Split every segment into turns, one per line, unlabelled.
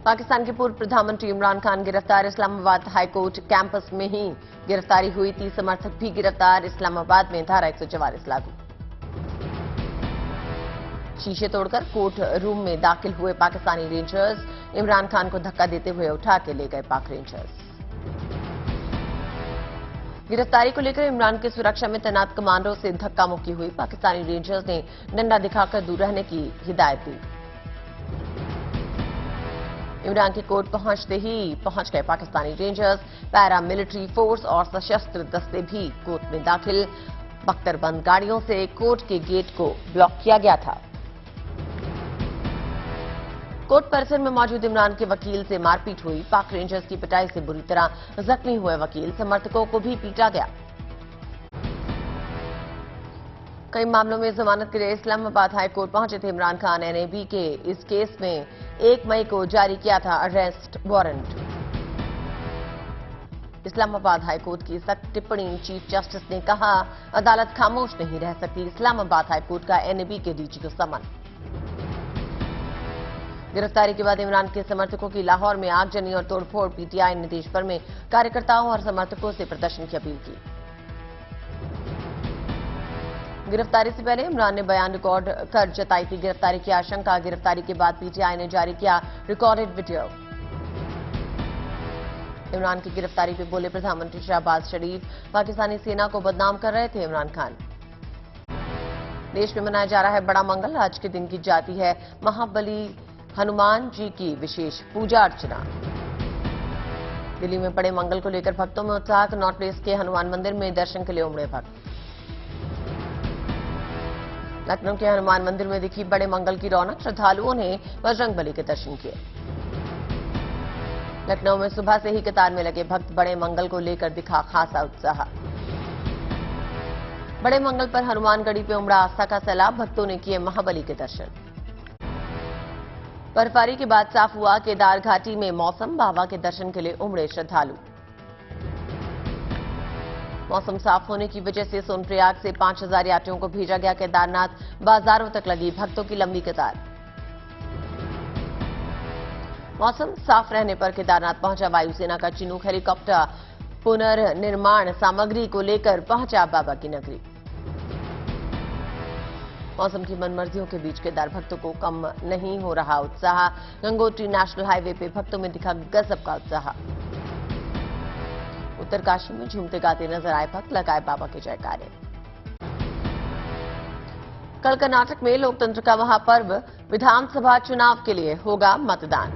पाकिस्तान के पूर्व प्रधानमंत्री इमरान खान गिरफ्तार। इस्लामाबाद हाईकोर्ट कैंपस में ही गिरफ्तारी हुई। 30 समर्थक भी गिरफ्तार। इस्लामाबाद में धारा 144 लागू। शीशे तोड़कर कोर्ट रूम में दाखिल हुए पाकिस्तानी रेंजर्स। इमरान खान को धक्का देते हुए उठा के ले गए पाक रेंजर्स। गिरफ्तारी को लेकर इमरान की सुरक्षा में तैनात कमांडो से धक्का मुक्की हुई। पाकिस्तानी रेंजर्स ने डंडा दिखाकर दूर रहने की हिदायत दी। इमरान के कोर्ट पहुंचते ही पहुंच गए Pakistani rangers. Para military force और सशस्त्र दस्ते भी कोर्ट में दाखिल। बख्तरबंद गाड़ियों से कोर्ट के गेट को ब्लॉक किया गया था। कोर्ट परिसर में मौजूद इमरान के वकील से मारपीट हुई। पाक रेंजर्स की पिटाई से बुरी तरह जख्मी हुए वकील। समर्थकों को भी पीटा गया। कई मामलों में जमानत के लिए इस्लामाबाद हाईकोर्ट पहुंचे थे इमरान खान। एनएबी के इस केस में 1 मई को जारी किया था अरेस्ट वारंट। इस्लामाबाद हाईकोर्ट की सख्त टिप्पणी। चीफ जस्टिस ने कहा, अदालत खामोश नहीं रह सकती। इस्लामाबाद हाईकोर्ट का एनएबी के डीजी को समन। गिरफ्तारी के बाद इमरान के समर्थकों की लाहौर में आगजनी और तोड़फोड़। पीटीआई ने देश भर में कार्यकर्ताओं और समर्थकों से प्रदर्शन की अपील की। गिरफ्तारी से पहले इमरान ने बयान रिकॉर्ड कर जताई थी गिरफ्तारी की आशंका। गिरफ्तारी के बाद पीटीआई ने जारी किया रिकॉर्डेड वीडियो। इमरान की गिरफ्तारी पर बोले प्रधानमंत्री शहबाज शरीफ, पाकिस्तानी सेना को बदनाम कर रहे थे इमरान खान। देश में मनाया जा रहा है बड़ा मंगल। आज के दिन की जाती है महाबली हनुमान जी की विशेष पूजा अर्चना। दिल्ली में बड़े मंगल को लेकर भक्तों में उत्साह। कनॉट प्लेस के हनुमान मंदिर में दर्शन के लिए उमड़े भक्त। लखनऊ के हनुमान मंदिर में दिखी बड़े मंगल की रौनक। श्रद्धालुओं ने बजरंगबली के दर्शन किए। लखनऊ में सुबह से ही कतार में लगे भक्त। बड़े मंगल को लेकर दिखा खासा उत्साह। बड़े मंगल पर हनुमानगढ़ी पे उमड़ा आस्था का सैलाब। भक्तों ने किए महाबली के दर्शन। बर्फबारी के बाद साफ हुआ केदार घाटी में मौसम। बाबा के दर्शन के लिए उमड़े श्रद्धालु। मौसम साफ होने की वजह से सोनप्रयाग से 5000 यात्रियों को भेजा गया केदारनाथ। बाजारों तक लगी भक्तों की लंबी कतार। मौसम साफ रहने पर केदारनाथ पहुंचा वायुसेना का चिनूक हेलीकॉप्टर। पुनर्निर्माण सामग्री को लेकर पहुंचा बाबा की नगरी। मौसम की मनमर्जियों के बीच केदार भक्तों को कम नहीं हो रहा उत्साह। गंगोत्री नेशनल हाईवे पे भक्तों में दिखा गजब का उत्साह। उत्तरकाशी में झूमते गाते नजर आए भक्त। लगाए बाबा के जयकारे। कल कर्नाटक में लोकतंत्र का महापर्व। विधानसभा चुनाव के लिए होगा मतदान।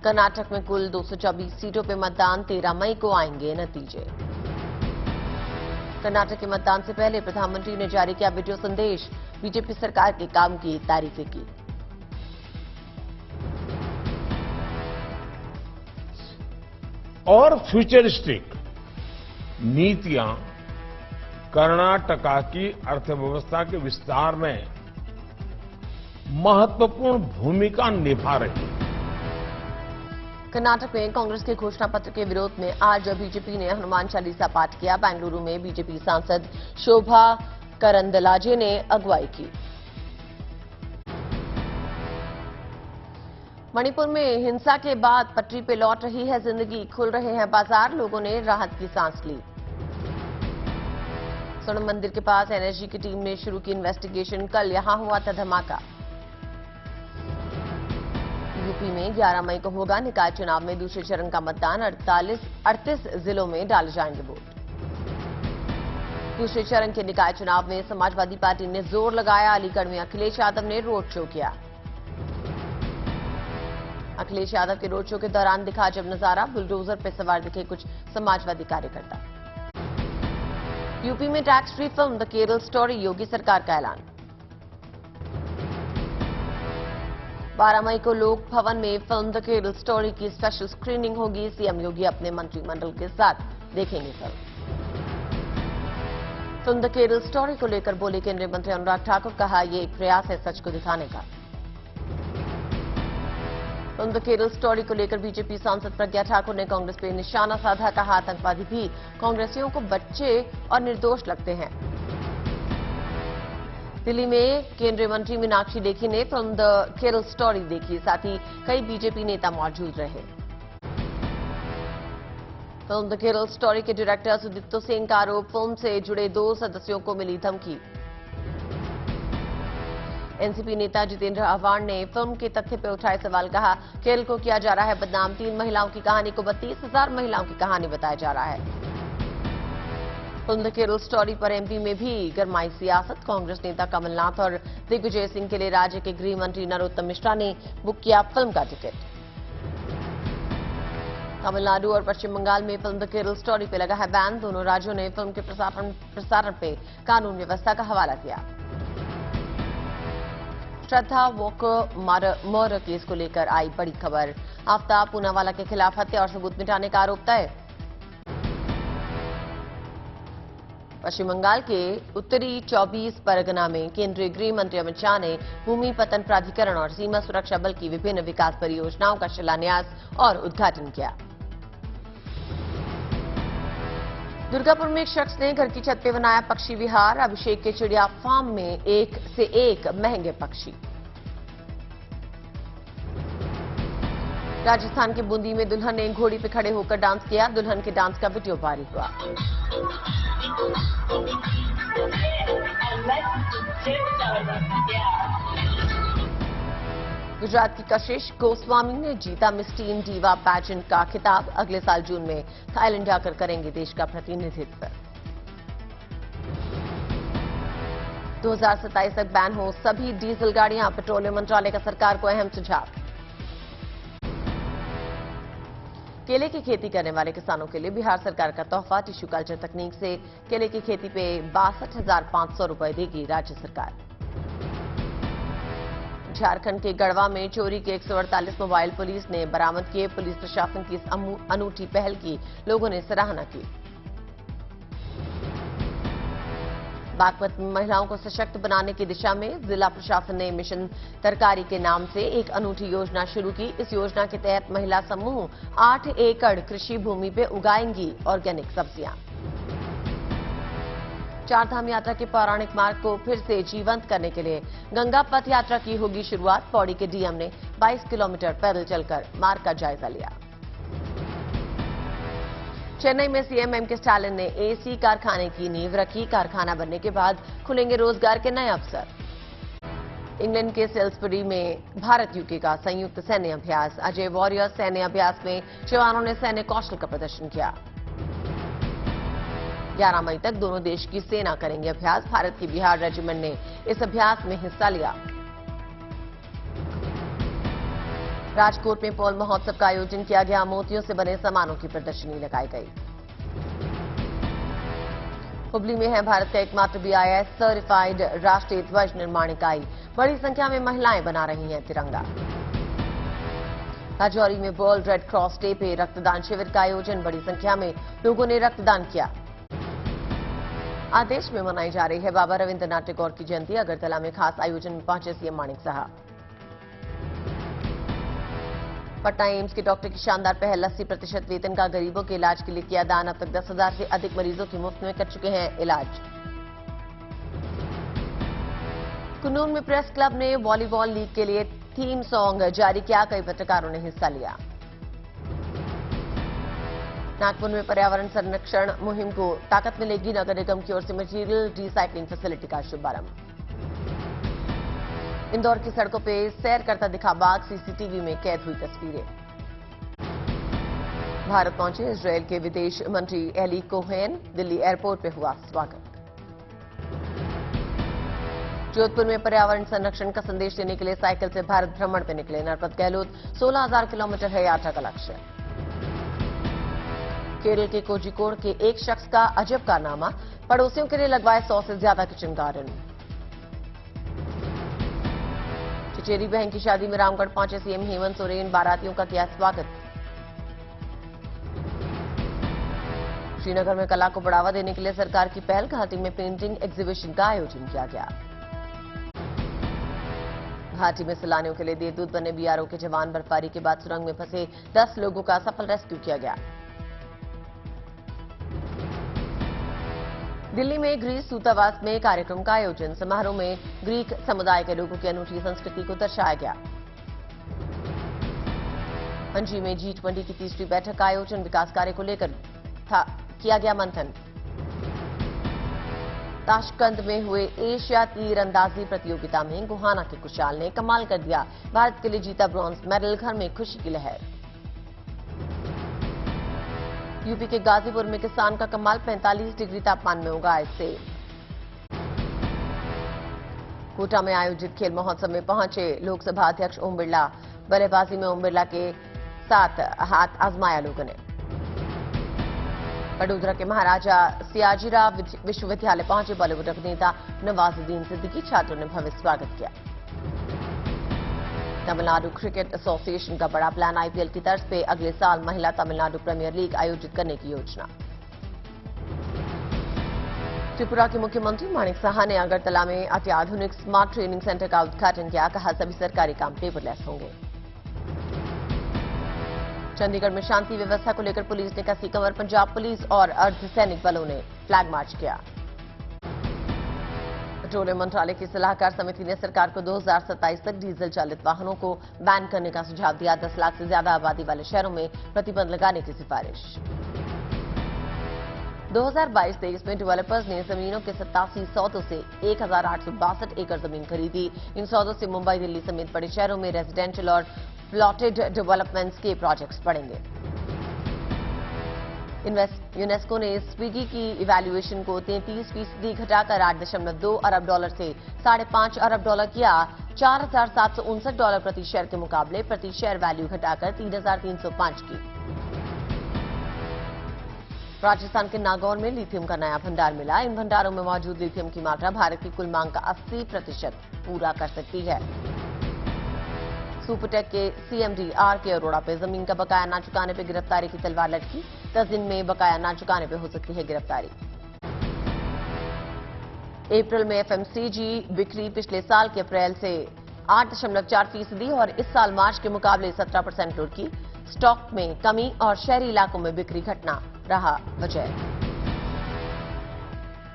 कर्नाटक में कुल 224 सीटों पर मतदान। 13 मई को आएंगे नतीजे। कर्नाटक के मतदान से पहले प्रधानमंत्री ने जारी किया वीडियो संदेश। बीजेपी सरकार के काम की तारीफें की।
और फ्यूचरिस्टिक नीतियां कर्नाटका की अर्थव्यवस्था के विस्तार में महत्वपूर्ण भूमिका निभा रही है।
कर्नाटक में कांग्रेस के घोषणा पत्र के विरोध में आज बीजेपी ने हनुमान चालीसा पाठ किया। बेंगलुरु में बीजेपी सांसद शोभा करंदलाजे ने अगुवाई की। मणिपुर में हिंसा के बाद पटरी पे लौट रही है जिंदगी। खुल रहे हैं बाजार। लोगों ने राहत की सांस ली। स्वर्ण मंदिर के पास एनएसजी की टीम ने शुरू की इन्वेस्टिगेशन। कल यहां हुआ था धमाका। यूपी में 11 मई को होगा निकाय चुनाव में दूसरे चरण का मतदान। 38 जिलों में डाले जाएंगे वोट। दूसरे चरण के निकाय चुनाव में समाजवादी पार्टी ने जोर लगाया। अलीगढ़ में अखिलेश यादव ने रोड शो किया। अखिलेश यादव के रोड शो के दौरान दिखा अजब नजारा। बुलडोजर पर सवार दिखे कुछ समाजवादी कार्यकर्ता। यूपी में tax free film the Kerala story. Yogi सरकार का ऐलान। 12 मई को लोक भवन में फिल्म द केरल स्टोरी की स्पेशल स्क्रीनिंग होगी। सीएम योगी अपने मंत्रिमंडल के साथ देखेंगे फिल्म द केरल स्टोरी को लेकर बोले केंद्रीय मंत्री अनुराग ठाकुर। कहा, यह एक प्रयास है सच को दिखाने का। फिल्म द केरल स्टोरी को लेकर बीजेपी सांसद प्रज्ञा ठाकुर ने कांग्रेस पर निशाना साधा। कहा, आतंकवादी भी कांग्रेसियों को बच्चे और निर्दोष लगते हैं। दिल्ली में केंद्रीय मंत्री मीनाक्षी लेखी ने फिल्म द केरल स्टोरी देखी, साथ ही कई बीजेपी नेता मौजूद रहे। फिल्म द केरल स्टोरी के डायरेक्टर सुदीप्तो सेन का आरोप, फिल्म से जुड़े 2 सदस्यों को मिली धमकी। एनसीपी नेता जितेंद्र आव्हाड ने फिल्म के तथ्य पर उठाए सवाल, कहा केरल को किया जा रहा है बदनाम। 3 महिलाओं की कहानी को 32,000 महिलाओं की कहानी बताया जा रहा है। फिल्म द केरल स्टोरी पर एमपी में भी गरमाई सियासत। कांग्रेस नेता कमलनाथ और दिग्विजय सिंह के लिए राज्य के गृह मंत्री नरोत्तम मिश्रा ने बुक किया फिल्म का टिकट। तमिलनाडु और पश्चिम बंगाल में फिल्म द केरल स्टोरी पे लगा है बैन। दोनों राज्यों ने फिल्म के प्रसारण पे कानून व्यवस्था का हवाला दिया। श्रद्धा वॉकर मर्डर केस को लेकर आई बड़ी खबर। आफ्ताब पूनावाला के खिलाफ हत्या और सबूत मिटाने का आरोप तय। पश्चिम बंगाल के उत्तरी 24 परगना में केंद्रीय गृह मंत्री अमित शाह ने भूमि पत्तन प्राधिकरण और सीमा सुरक्षा बल की विभिन्न विकास परियोजनाओं का शिलान्यास और उद्घाटन किया। दुर्गापुर में एक शख्स ने घर की छत पर बनाया पक्षी विहार। अभिषेक के चिड़िया फार्म में एक से एक महंगे पक्षी। राजस्थान के बूंदी में दुल्हन ने घोड़ी पर खड़े होकर डांस किया। दुल्हन के डांस का वीडियो वायरल हुआ। गुजरात की कशिश गोस्वामी ने जीता मिस टीन डीवा पैजेंट का खिताब। अगले साल जून में थाईलैंड जाकर करेंगे देश का प्रतिनिधित्व। 2027 तक बैन हो सभी डीजल गाड़ियां। पेट्रोलियम मंत्रालय का सरकार को अहम सुझाव। केले की खेती करने वाले किसानों के लिए बिहार सरकार का तोहफा। टिश्यू कल्चर तकनीक से केले की खेती पे 62,500 रुपए देगी राज्य सरकार। झारखंड के गढ़वा में चोरी के 148 मोबाइल पुलिस ने बरामद किए। पुलिस प्रशासन की इस अनूठी पहल की लोगों ने सराहना की। बागपत में महिलाओं को सशक्त बनाने की दिशा में जिला प्रशासन ने मिशन तरकारी के नाम से एक अनूठी योजना शुरू की। इस योजना के तहत महिला समूह 8 एकड़ कृषि भूमि पे उगाएंगी ऑर्गेनिक सब्जियां। चारधाम यात्रा के पौराणिक मार्ग को फिर से जीवंत करने के लिए गंगा पथ यात्रा की होगी शुरुआत। पौड़ी के डीएम ने 22 किलोमीटर पैदल चलकर मार्ग का जायजा लिया। चेन्नई में सीएम एमके स्टालिन ने एसी कारखाने की नींव रखी। कारखाना बनने के बाद खुलेंगे रोजगार के नए अवसर। इंग्लैंड के सेल्सबरी में भारत यूके का संयुक्त सैन्य अभ्यास। अजय वॉरियर सैन्य अभ्यास में जवानों ने सैन्य कौशल का प्रदर्शन किया। 11 मई तक दोनों देश की सेना करेंगे अभ्यास। भारत की बिहार रेजिमेंट ने इस अभ्यास में हिस्सा लिया। राजकोट में पौल महोत्सव का आयोजन किया गया। मोतियों से बने सामानों की प्रदर्शनी लगाई गई। हुबली में है भारत का एकमात्र बीआईएस सर्टिफाइड राष्ट्रीय ध्वज निर्माण इकाई। बड़ी संख्या में महिलाएं बना रही हैं तिरंगा। राजौरी में वर्ल्ड रेड क्रॉस डे पे रक्तदान शिविर का आयोजन। बड़ी संख्या में लोगों ने रक्तदान किया। आदेश में मनाई जा रही है बाबा रविंद्रनाथ टैगोर की जयंती। अगरतला में खास आयोजन में पहुंचे सीएम माणिक साहा। पटना एम्स के डॉक्टर की शानदार पहल। 80% वेतन का गरीबों के इलाज के लिए किया दान। अब तक 10,000 से अधिक मरीजों की मुफ्त में कर चुके हैं इलाज। कुन्नूर में प्रेस क्लब ने वॉलीबॉल लीग के लिए थीम सॉन्ग जारी किया। कई पत्रकारों ने हिस्सा लिया। नागपुर में पर्यावरण संरक्षण मुहिम को ताकत मिलेगी। नगर निगम की ओर से मटीरियल रिसाइकलिंग फैसिलिटी का शुभारंभ। इंदौर की सड़कों पे सैर करता दिखा बाघ। सीसीटीवी में कैद हुई तस्वीरें। भारत पहुंचे इजरायल के विदेश मंत्री एली कोहेन। दिल्ली एयरपोर्ट पे हुआ स्वागत। जोधपुर में पर्यावरण संरक्षण का संदेश देने के लिए साइकिल से भारत भ्रमण पे निकले नरपत गहलोत। 16,000 किलोमीटर है यात्रा का लक्ष्य। केरल के कोझिकोड के एक शख्स का अजब कारनामा। पड़ोसियों के लिए लगवाए 100 से ज्यादा किचन गार्डन। चचेरी बहन की शादी में रामगढ़ पहुंचे सीएम हेमंत सोरेन। बारातियों का किया स्वागत। श्रीनगर में कला को बढ़ावा देने के लिए सरकार की पहल। घाटी में पेंटिंग एग्जीबिशन का आयोजन किया गया। घाटी में सैलानियों के लिए देवदूत बने बीआरओ के जवान। बर्फबारी के बाद सुरंग में फंसे 10 लोगों का सफल रेस्क्यू किया गया। दिल्ली में ग्रीस दूतावास में कार्यक्रम का आयोजन। समारोह में ग्रीक समुदाय के लोगों की अनूठी संस्कृति को दर्शाया गया। पणजी में G20 की तीसरी बैठक का आयोजन। विकास कार्य को लेकर किया गया मंथन। ताशकंद में हुए एशिया तीरंदाजी प्रतियोगिता में गुहाना के कुशाल ने कमाल कर दिया। भारत के लिए जीता ब्रॉन्ज मेडल। घर में खुशी की लहर। यूपी के गाजीपुर में किसान का कमाल। 45 डिग्री तापमान में उगाए सेब। कोटा में आयोजित खेल महोत्सव में पहुंचे लोकसभा अध्यक्ष ओम बिरला। बल्लेबाजी में ओम बिरला के साथ हाथ आजमाया लोगों ने। वडोदरा के महाराजा सियाजीराव विश्वविद्यालय पहुंचे बॉलीवुड अभिनेता नवाजुद्दीन सिद्दीकी। छात्रों ने भव्य स्वागत किया। तमिलनाडु क्रिकेट एसोसिएशन का बड़ा प्लान। आईपीएल की तर्ज पे अगले साल महिला तमिलनाडु प्रीमियर लीग आयोजित करने की योजना। त्रिपुरा के मुख्यमंत्री माणिक साहा ने अगरतला में अत्याधुनिक स्मार्ट ट्रेनिंग सेंटर का उद्घाटन किया। कहा सभी सरकारी काम पेपरलेस होंगे। चंडीगढ़ में शांति व्यवस्था को लेकर पुलिस ने कसी कमर। पंजाब पुलिस और अर्धसैनिक बलों ने फ्लैग मार्च किया। पेट्रोलियम मंत्रालय की सलाहकार समिति ने सरकार को 2027 तक डीजल चालित वाहनों को बैन करने का सुझाव दिया। 10 लाख से ज्यादा आबादी वाले शहरों में प्रतिबंध लगाने की सिफारिश। 2022-23 में डेवलपर्स ने जमीनों के 87 सौदों से 1862 एकड़ जमीन खरीदी। इन सौदों से मुंबई, दिल्ली समेत बड़े शहरों में रेजिडेंशियल और प्लॉटेड डेवलपमेंट्स के प्रोजेक्ट्स बढ़ेंगे। यूनेस्को ने स्विगी की इवैल्यूएशन को 33% घटाकर $8.2 अरब से $5.5 अरब किया। $4,759 प्रति शेयर के मुकाबले प्रति शेयर वैल्यू घटाकर 3,305 की। राजस्थान के नागौर में लिथियम का नया भंडार मिला। इन भंडारों में मौजूद लिथियम की मात्रा भारत की कुल मांग का 80% पूरा कर सकती है। सुपरटेक के सीएमडी आर.के. अरोड़ा पे जमीन का बकाया न चुकाने पे गिरफ्तारी की तलवार लटकी। 10 दिन में बकाया न चुकाने पे हो सकती है गिरफ्तारी। अप्रैल में एफएमसीजी बिक्री पिछले साल के अप्रैल से 8.4% और इस साल मार्च के मुकाबले 17% लुढ़की। स्टॉक में कमी और शहरी इलाकों में बिक्री घटना रहा वजह।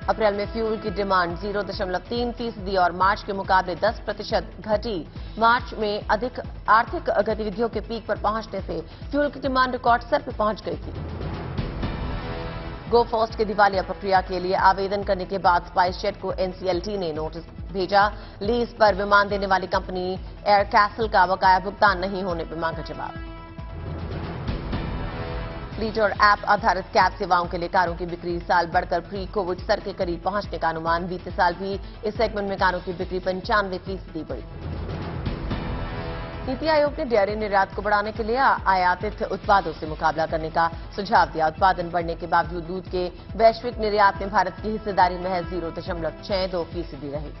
अप्रैल में फ्यूल की डिमांड 0.3% और मार्च के मुकाबले 10% घटी। मार्च में अधिक आर्थिक गतिविधियों के पीक पर पहुंचने से फ्यूल की डिमांड रिकॉर्ड स्तर पर पहुंच गई थी। गो फर्स्ट के दिवालिया प्रक्रिया के लिए आवेदन करने के बाद स्पाइसजेट को एनसीएलटी ने नोटिस भेजा। लीज पर विमान देने वाली कंपनी एयर कैसल का बकाया भुगतान नहीं होने पर मांगा जवाब। फ्लीट और ऐप आधारित कैब सेवाओं के लिए कारों की बिक्री साल बढ़कर प्री कोविड स्तर के करीब पहुंचने का अनुमान। बीते साल भी इस सेगमेंट में कारों की बिक्री 95% बढ़ी। नीति आयोग ने डेयरी निर्यात को बढ़ाने के लिए आयातित उत्पादों से मुकाबला करने का सुझाव दिया। उत्पादन बढ़ने के बावजूद दूध के वैश्विक निर्यात में भारत की हिस्सेदारी महज 0.62% रही।